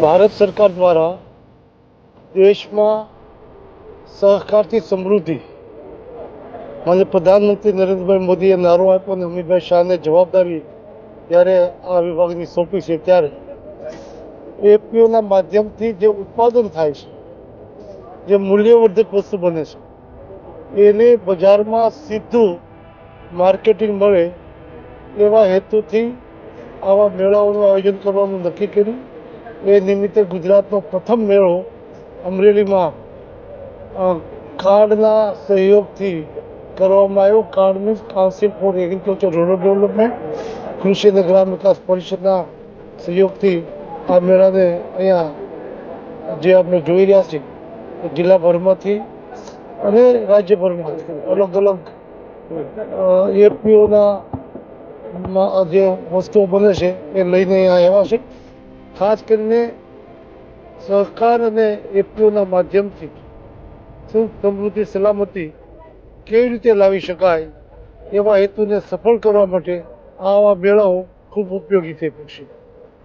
ભારત સરકાર દ્વારા દેશમાં સહકારથી સમૃદ્ધિ માનનીય પ્રધાનમંત્રી નરેન્દ્રભાઈ મોદીએ નારો આપ્યો અને અમિતભાઈ શાહને જવાબદારી જ્યારે આ વિભાગની સોંપી છે ત્યારે એપીઓના માધ્યમથી જે ઉત્પાદન થાય છે, જે મૂલ્યવર્ધક વસ્તુ બને છે એને બજારમાં સીધું માર્કેટિંગ મળે એવા હેતુથી આવા મેળાઓનું આયોજન કરવાનું નક્કી કર્યું. એ નિમિત્તે ગુજરાતનો પ્રથમ મેળો અમરેલીમાં કાર્ડના સહયોગથી કરવામાં આવ્યો. Card means council four agriculture rural development, કૃષિ અને ગ્રામ વિકાસ પરિષદના સહયોગથી આ મેળાને અહીંયા જે આપણે જોઈ રહ્યા છીએ જિલ્લાભરમાંથી અને રાજ્યભરમાંથી અલગ અલગ એપીઓના જે વસ્તુઓ બને છે એ લઈને અહીંયા આવ્યા છે. ખાસ કરીને સહકાર અને એપીઓના માધ્યમથી સમૃદ્ધિ સલામતી કેવી રીતે લાવી શકાય એવા હેતુને સફળ કરવા માટે આવા મેળાઓ ખૂબ ઉપયોગી થઈ પડશે.